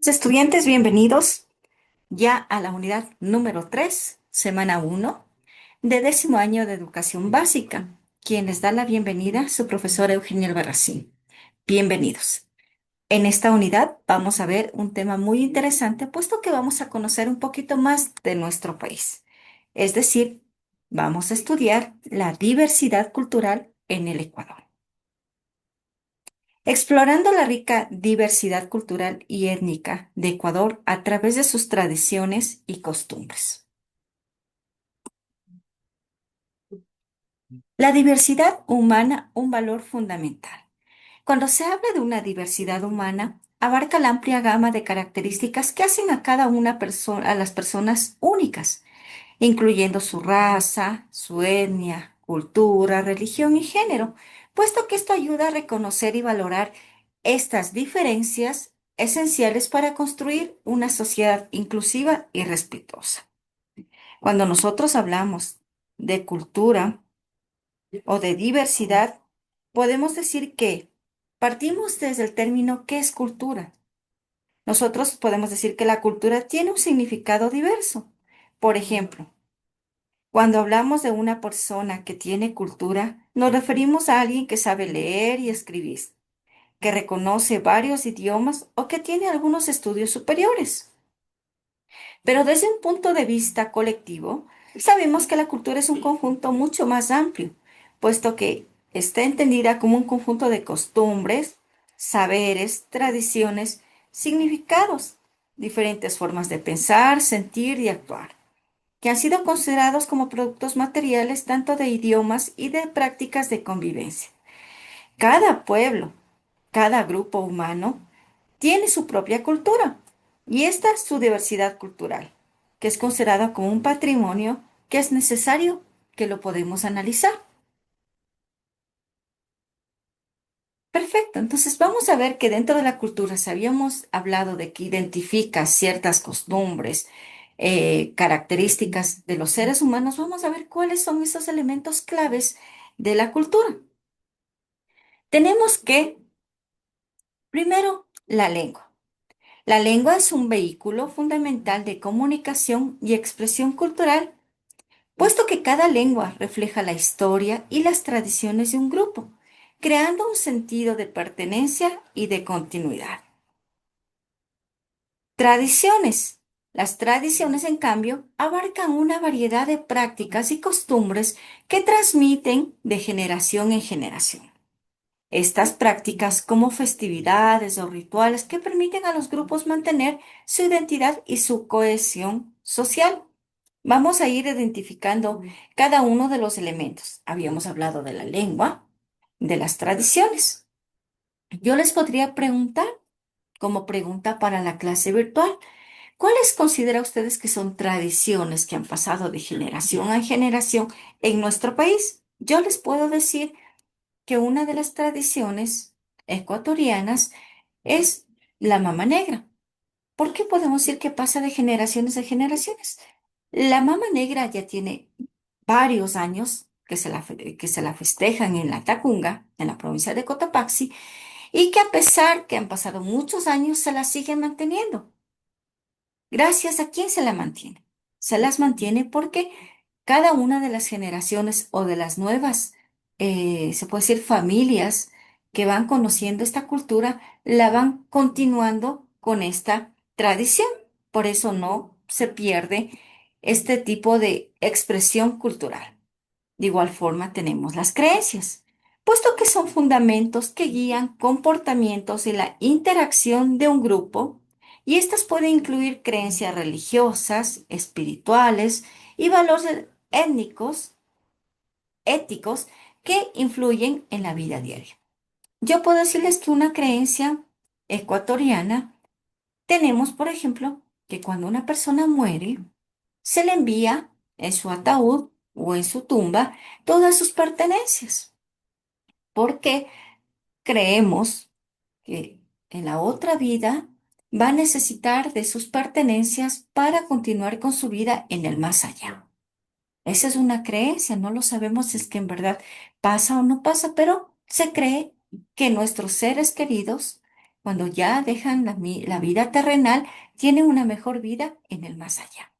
Estudiantes, bienvenidos ya a la unidad número 3, semana 1 de 10º año de educación básica. Quien les da la bienvenida, su profesor Eugenio Albarracín. Bienvenidos. En esta unidad vamos a ver un tema muy interesante, puesto que vamos a conocer un poquito más de nuestro país. Es decir, vamos a estudiar la diversidad cultural en el Ecuador. Explorando la rica diversidad cultural y étnica de Ecuador a través de sus tradiciones y costumbres. La diversidad humana, un valor fundamental. Cuando se habla de una diversidad humana, abarca la amplia gama de características que hacen a cada una persona, a las personas únicas, incluyendo su raza, su etnia, cultura, religión y género, puesto que esto ayuda a reconocer y valorar estas diferencias esenciales para construir una sociedad inclusiva y respetuosa. Cuando nosotros hablamos de cultura o de diversidad, podemos decir que partimos desde el término ¿qué es cultura? Nosotros podemos decir que la cultura tiene un significado diverso. Por ejemplo, cuando hablamos de una persona que tiene cultura, nos referimos a alguien que sabe leer y escribir, que reconoce varios idiomas o que tiene algunos estudios superiores. Pero desde un punto de vista colectivo, sabemos que la cultura es un conjunto mucho más amplio, puesto que está entendida como un conjunto de costumbres, saberes, tradiciones, significados, diferentes formas de pensar, sentir y actuar que han sido considerados como productos materiales tanto de idiomas y de prácticas de convivencia. Cada pueblo, cada grupo humano tiene su propia cultura y esta es su diversidad cultural, que es considerada como un patrimonio que es necesario que lo podemos analizar. Perfecto, entonces vamos a ver que dentro de la cultura, si habíamos hablado de que identifica ciertas costumbres, características de los seres humanos, vamos a ver cuáles son esos elementos claves de la cultura. Tenemos que, primero, la lengua. La lengua es un vehículo fundamental de comunicación y expresión cultural, puesto que cada lengua refleja la historia y las tradiciones de un grupo, creando un sentido de pertenencia y de continuidad. Tradiciones. Las tradiciones, en cambio, abarcan una variedad de prácticas y costumbres que transmiten de generación en generación. Estas prácticas, como festividades o rituales que permiten a los grupos mantener su identidad y su cohesión social. Vamos a ir identificando cada uno de los elementos. Habíamos hablado de la lengua, de las tradiciones. Yo les podría preguntar, como pregunta para la clase virtual, ¿cuáles considera ustedes que son tradiciones que han pasado de generación a generación en nuestro país? Yo les puedo decir que una de las tradiciones ecuatorianas es la mama negra. ¿Por qué podemos decir que pasa de generaciones a generaciones? La mama negra ya tiene varios años que se la festejan en la Tacunga, en la provincia de Cotopaxi, y que a pesar que han pasado muchos años, se la siguen manteniendo. ¿Gracias a quién se la mantiene? Se las mantiene porque cada una de las generaciones o de las nuevas, se puede decir, familias que van conociendo esta cultura, la van continuando con esta tradición. Por eso no se pierde este tipo de expresión cultural. De igual forma tenemos las creencias, puesto que son fundamentos que guían comportamientos y la interacción de un grupo, y estas pueden incluir creencias religiosas, espirituales y valores étnicos, éticos que influyen en la vida diaria. Yo puedo decirles que una creencia ecuatoriana tenemos, por ejemplo, que cuando una persona muere, se le envía en su ataúd o en su tumba todas sus pertenencias, porque creemos que en la otra vida va a necesitar de sus pertenencias para continuar con su vida en el más allá. Esa es una creencia, no lo sabemos si es que en verdad pasa o no pasa, pero se cree que nuestros seres queridos cuando ya dejan la vida terrenal, tienen una mejor vida en el más allá.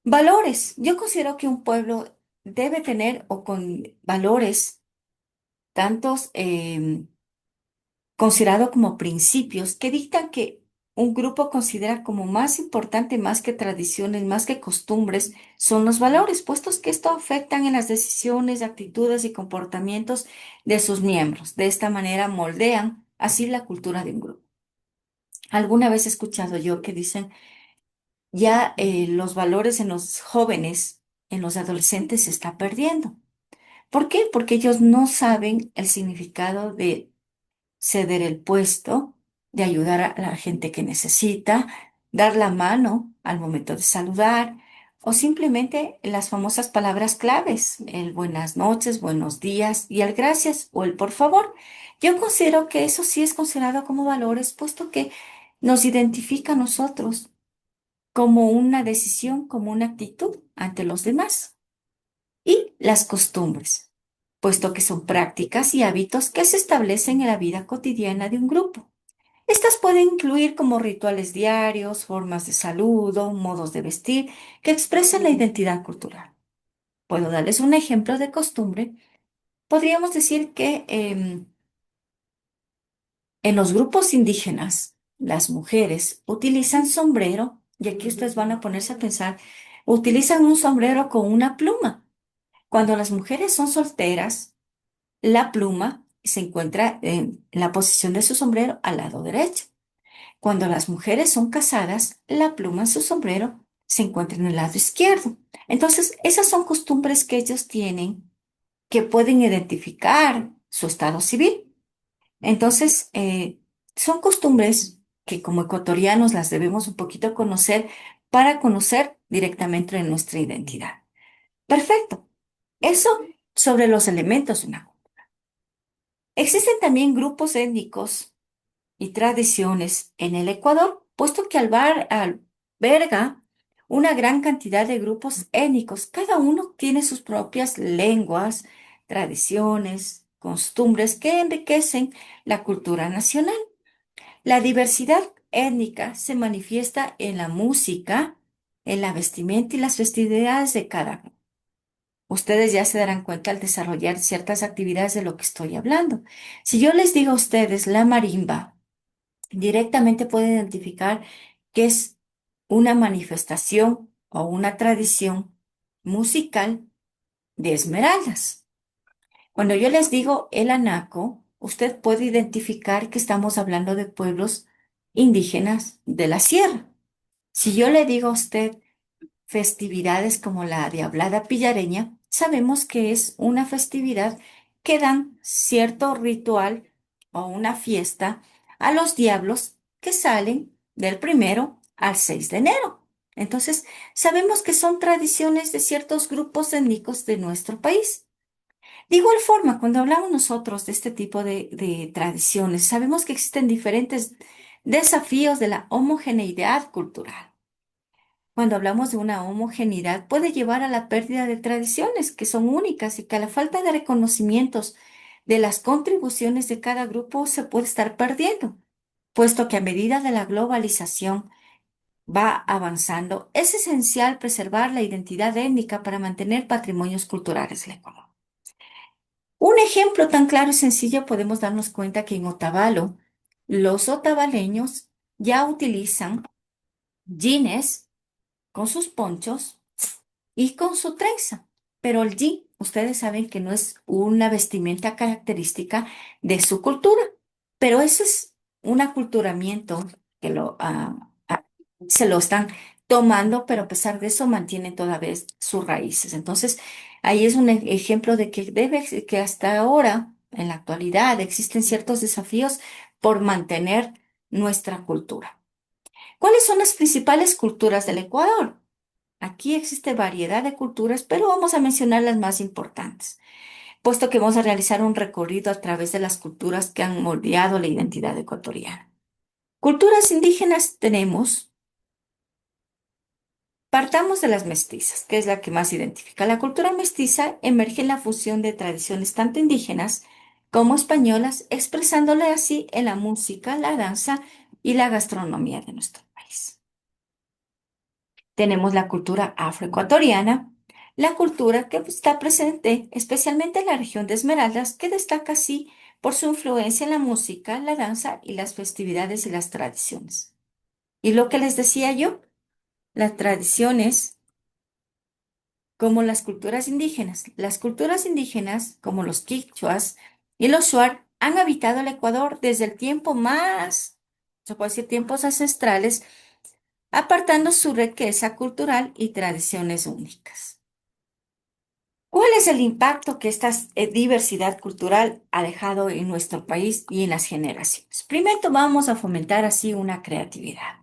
Valores. Yo considero que un pueblo debe tener o con valores tantos considerado como principios que dictan que un grupo considera como más importante, más que tradiciones, más que costumbres, son los valores, puestos que esto afectan en las decisiones, actitudes y comportamientos de sus miembros. De esta manera moldean así la cultura de un grupo. Alguna vez he escuchado yo que dicen, ya los valores en los jóvenes, en los adolescentes se está perdiendo. ¿Por qué? Porque ellos no saben el significado de ceder el puesto, de ayudar a la gente que necesita, dar la mano al momento de saludar o simplemente las famosas palabras claves, el buenas noches, buenos días y el gracias o el por favor. Yo considero que eso sí es considerado como valores, puesto que nos identifica a nosotros como una decisión, como una actitud ante los demás. Y las costumbres, puesto que son prácticas y hábitos que se establecen en la vida cotidiana de un grupo. Estas pueden incluir como rituales diarios, formas de saludo, modos de vestir que expresan la identidad cultural. Puedo darles un ejemplo de costumbre. Podríamos decir que en los grupos indígenas, las mujeres utilizan sombrero, y aquí ustedes van a ponerse a pensar, utilizan un sombrero con una pluma. Cuando las mujeres son solteras, la pluma se encuentra en la posición de su sombrero al lado derecho. Cuando las mujeres son casadas, la pluma en su sombrero se encuentra en el lado izquierdo. Entonces, esas son costumbres que ellos tienen que pueden identificar su estado civil. Entonces, son costumbres que como ecuatorianos las debemos un poquito conocer para conocer directamente nuestra identidad. Perfecto. Eso sobre los elementos de una cultura. Existen también grupos étnicos y tradiciones en el Ecuador, puesto que alberga una gran cantidad de grupos étnicos. Cada uno tiene sus propias lenguas, tradiciones, costumbres que enriquecen la cultura nacional. La diversidad étnica se manifiesta en la música, en la vestimenta y las festividades de cada grupo. Ustedes ya se darán cuenta al desarrollar ciertas actividades de lo que estoy hablando. Si yo les digo a ustedes la marimba, directamente pueden identificar que es una manifestación o una tradición musical de Esmeraldas. Cuando yo les digo el anaco, usted puede identificar que estamos hablando de pueblos indígenas de la sierra. Si yo le digo a usted festividades como la Diablada Pillareña, sabemos que es una festividad que dan cierto ritual o una fiesta a los diablos que salen del 1 al 6 de enero. Entonces, sabemos que son tradiciones de ciertos grupos étnicos de nuestro país. De igual forma, cuando hablamos nosotros de este tipo de tradiciones, sabemos que existen diferentes desafíos de la homogeneidad cultural. Cuando hablamos de una homogeneidad, puede llevar a la pérdida de tradiciones que son únicas y que a la falta de reconocimientos de las contribuciones de cada grupo se puede estar perdiendo, puesto que a medida de la globalización va avanzando, es esencial preservar la identidad étnica para mantener patrimonios culturales del Ecuador. Un ejemplo tan claro y sencillo podemos darnos cuenta que en Otavalo, los otavaleños ya utilizan jeans con sus ponchos y con su trenza. Pero el jean, ustedes saben que no es una vestimenta característica de su cultura, pero eso es un aculturamiento que se lo están tomando, pero a pesar de eso mantienen todavía sus raíces. Entonces, ahí es un ejemplo de que hasta ahora, en la actualidad, existen ciertos desafíos por mantener nuestra cultura. ¿Cuáles son las principales culturas del Ecuador? Aquí existe variedad de culturas, pero vamos a mencionar las más importantes, puesto que vamos a realizar un recorrido a través de las culturas que han moldeado la identidad ecuatoriana. Culturas indígenas tenemos, partamos de las mestizas, que es la que más identifica. La cultura mestiza emerge en la fusión de tradiciones tanto indígenas como españolas, expresándole así en la música, la danza y la gastronomía de nuestro país. Tenemos la cultura afroecuatoriana, la cultura que está presente especialmente en la región de Esmeraldas, que destaca así por su influencia en la música, la danza y las festividades y las tradiciones. Y lo que les decía yo, las tradiciones como las culturas indígenas como los quichuas y los shuar han habitado el Ecuador desde el tiempo más, se puede decir, tiempos ancestrales, apartando su riqueza cultural y tradiciones únicas. ¿Cuál es el impacto que esta diversidad cultural ha dejado en nuestro país y en las generaciones? Primero vamos a fomentar así una creatividad.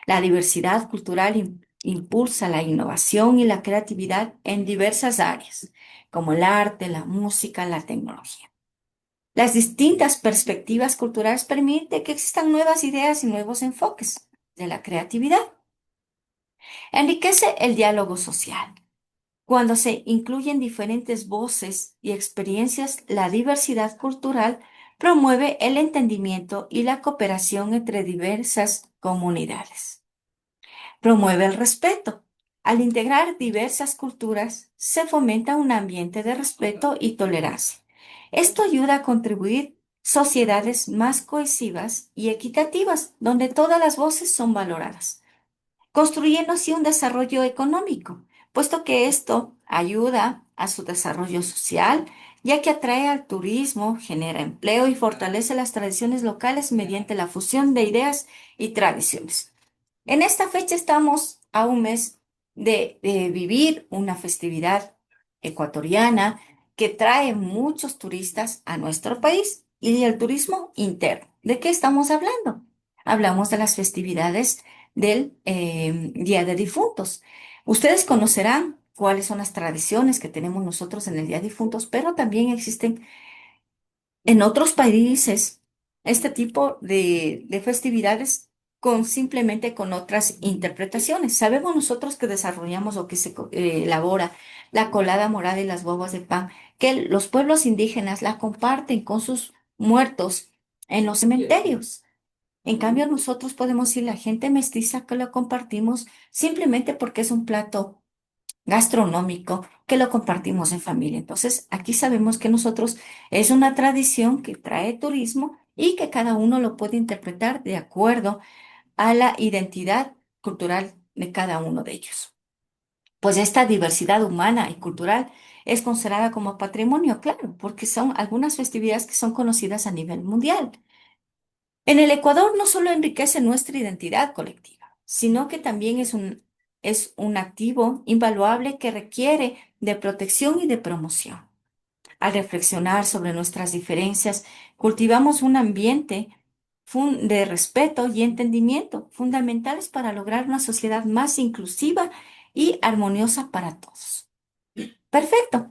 La diversidad cultural impulsa la innovación y la creatividad en diversas áreas, como el arte, la música, la tecnología. Las distintas perspectivas culturales permiten que existan nuevas ideas y nuevos enfoques de la creatividad. Enriquece el diálogo social. Cuando se incluyen diferentes voces y experiencias, la diversidad cultural promueve el entendimiento y la cooperación entre diversas comunidades. Promueve el respeto. Al integrar diversas culturas, se fomenta un ambiente de respeto y tolerancia. Esto ayuda a contribuir sociedades más cohesivas y equitativas, donde todas las voces son valoradas, construyendo así un desarrollo económico, puesto que esto ayuda a su desarrollo social, ya que atrae al turismo, genera empleo y fortalece las tradiciones locales mediante la fusión de ideas y tradiciones. En esta fecha estamos a un mes de vivir una festividad ecuatoriana que trae muchos turistas a nuestro país y el turismo interno. ¿De qué estamos hablando? Hablamos de las festividades del Día de Difuntos. Ustedes conocerán cuáles son las tradiciones que tenemos nosotros en el Día de Difuntos, pero también existen en otros países este tipo de festividades con simplemente con otras interpretaciones. Sabemos nosotros que desarrollamos o que se elabora la colada morada y las bobas de pan, que los pueblos indígenas la comparten con sus muertos en los cementerios. En cambio, nosotros podemos decir la gente mestiza que lo compartimos simplemente porque es un plato gastronómico que lo compartimos en familia. Entonces, aquí sabemos que nosotros es una tradición que trae turismo y que cada uno lo puede interpretar de acuerdo a la identidad cultural de cada uno de ellos. Pues esta diversidad humana y cultural es considerada como patrimonio, claro, porque son algunas festividades que son conocidas a nivel mundial. En el Ecuador no solo enriquece nuestra identidad colectiva, sino que también es un activo invaluable que requiere de protección y de promoción. Al reflexionar sobre nuestras diferencias, cultivamos un ambiente de respeto y entendimiento fundamentales para lograr una sociedad más inclusiva y armoniosa para todos. Perfecto.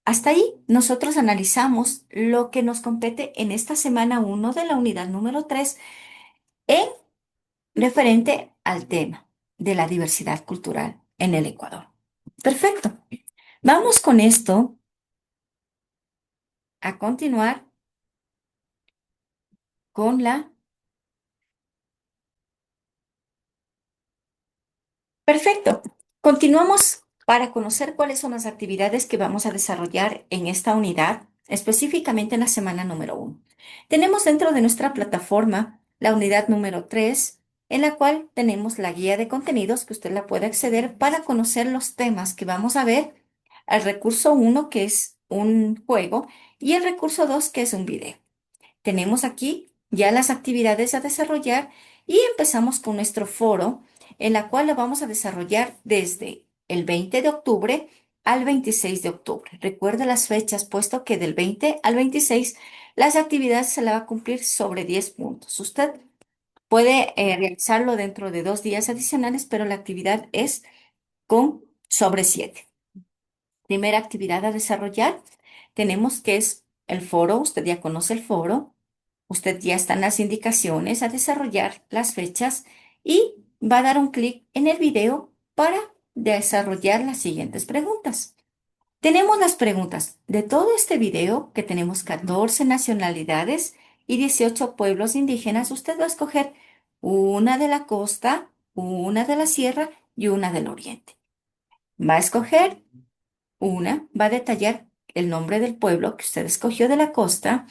Hasta ahí nosotros analizamos lo que nos compete en esta semana 1 de la unidad número 3 en referente al tema de la diversidad cultural en el Ecuador. Perfecto. Vamos con esto a continuar con la... Perfecto. Continuamos para conocer cuáles son las actividades que vamos a desarrollar en esta unidad, específicamente en la semana número 1. Tenemos dentro de nuestra plataforma la unidad número 3, en la cual tenemos la guía de contenidos que usted la puede acceder para conocer los temas que vamos a ver, el recurso 1, que es un juego, y el recurso 2, que es un video. Tenemos aquí ya las actividades a desarrollar y empezamos con nuestro foro, en la cual lo vamos a desarrollar desde el 20 de octubre al 26 de octubre. Recuerde las fechas, puesto que del 20 al 26 las actividades se la va a cumplir sobre 10 puntos. Usted puede realizarlo dentro de 2 días adicionales, pero la actividad es con sobre 7. Primera actividad a desarrollar, tenemos que es el foro. Usted ya conoce el foro. Usted ya está en las indicaciones a desarrollar las fechas y va a dar un clic en el video para desarrollar las siguientes preguntas. Tenemos las preguntas. De todo este video, que tenemos 14 nacionalidades y 18 pueblos indígenas, usted va a escoger una de la costa, una de la sierra y una del oriente. Va a escoger una, va a detallar el nombre del pueblo que usted escogió de la costa,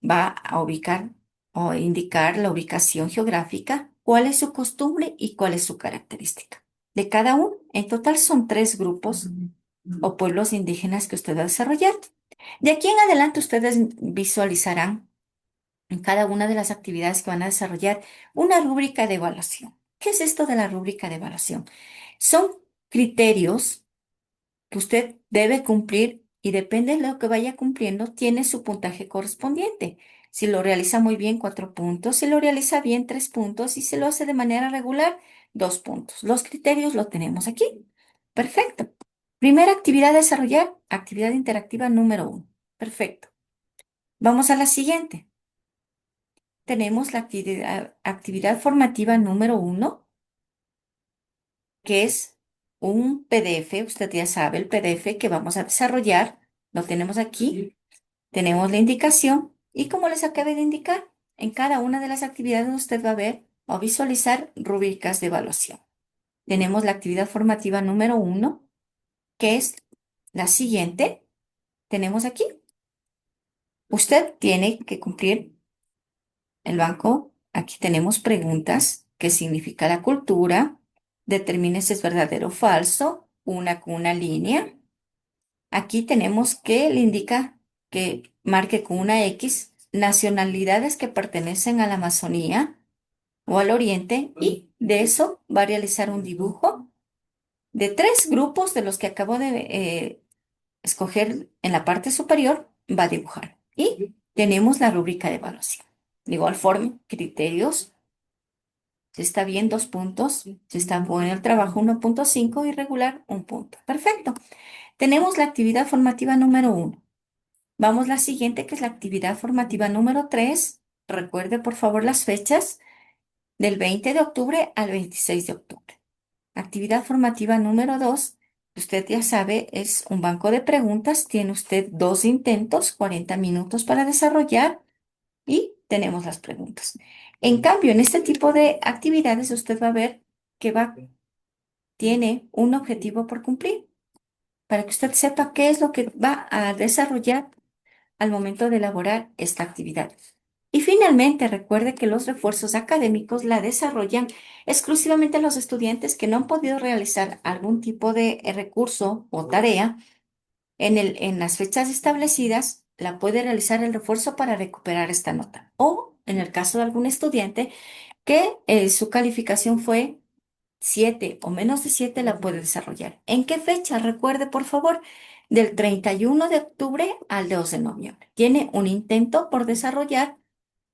va a ubicar o indicar la ubicación geográfica, cuál es su costumbre y cuál es su característica. De cada uno, en total son 3 grupos o pueblos indígenas que usted va a desarrollar. De aquí en adelante ustedes visualizarán en cada una de las actividades que van a desarrollar una rúbrica de evaluación. ¿Qué es esto de la rúbrica de evaluación? Son criterios que usted debe cumplir y depende de lo que vaya cumpliendo, tiene su puntaje correspondiente. Si lo realiza muy bien, 4 puntos; si lo realiza bien, 3 puntos; y si lo hace de manera regular, 2 puntos. Los criterios lo tenemos aquí. Perfecto. Primera actividad a desarrollar, actividad interactiva número 1. Perfecto. Vamos a la siguiente. Tenemos la actividad formativa número 1, que es un PDF. Usted ya sabe el PDF que vamos a desarrollar. Lo tenemos aquí. Tenemos la indicación y, como les acabé de indicar, en cada una de las actividades usted va a ver o visualizar rúbricas de evaluación. Tenemos la actividad formativa número 1, que es la siguiente. Tenemos aquí. Usted tiene que cumplir el banco. Aquí tenemos preguntas. ¿Qué significa la cultura? Determine si es verdadero o falso. Una con una línea. Aquí tenemos que le indica que marque con una X nacionalidades que pertenecen a la Amazonía o al Oriente, y de eso va a realizar un dibujo de 3 grupos de los que acabo de escoger en la parte superior. Va a dibujar y tenemos la rúbrica de evaluación. De igual forma, criterios: si está bien, 2 puntos; si está bueno el trabajo, 1.5; irregular, 1 punto. Perfecto. Tenemos la actividad formativa número 1. Vamos a la siguiente, que es la actividad formativa número 3. Recuerde, por favor, las fechas: del 20 de octubre al 26 de octubre. Actividad formativa número 2, usted ya sabe, es un banco de preguntas. Tiene usted 2 intentos, 40 minutos para desarrollar, y tenemos las preguntas. En cambio, en este tipo de actividades usted va a ver que tiene un objetivo por cumplir, para que usted sepa qué es lo que va a desarrollar al momento de elaborar esta actividad. Y finalmente, recuerde que los refuerzos académicos la desarrollan exclusivamente los estudiantes que no han podido realizar algún tipo de recurso o tarea en las fechas establecidas. La puede realizar el refuerzo para recuperar esta nota. O en el caso de algún estudiante que su calificación fue 7 o menos de 7, la puede desarrollar. ¿En qué fecha? Recuerde, por favor, del 31 de octubre al 2 de noviembre. Tiene un intento por desarrollar,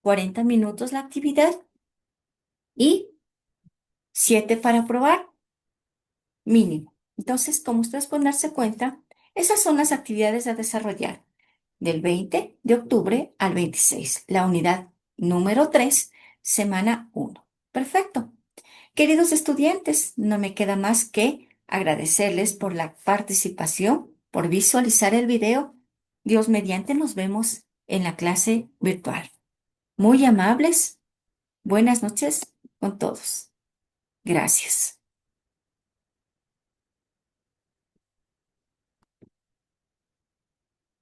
40 minutos la actividad y 7 para probar, mínimo. Entonces, como ustedes pueden darse cuenta, esas son las actividades a desarrollar del 20 de octubre al 26. La unidad número 3, semana 1. Perfecto. Queridos estudiantes, no me queda más que agradecerles por la participación, por visualizar el video. Dios mediante, nos vemos en la clase virtual. Muy amables. Buenas noches con todos. Gracias.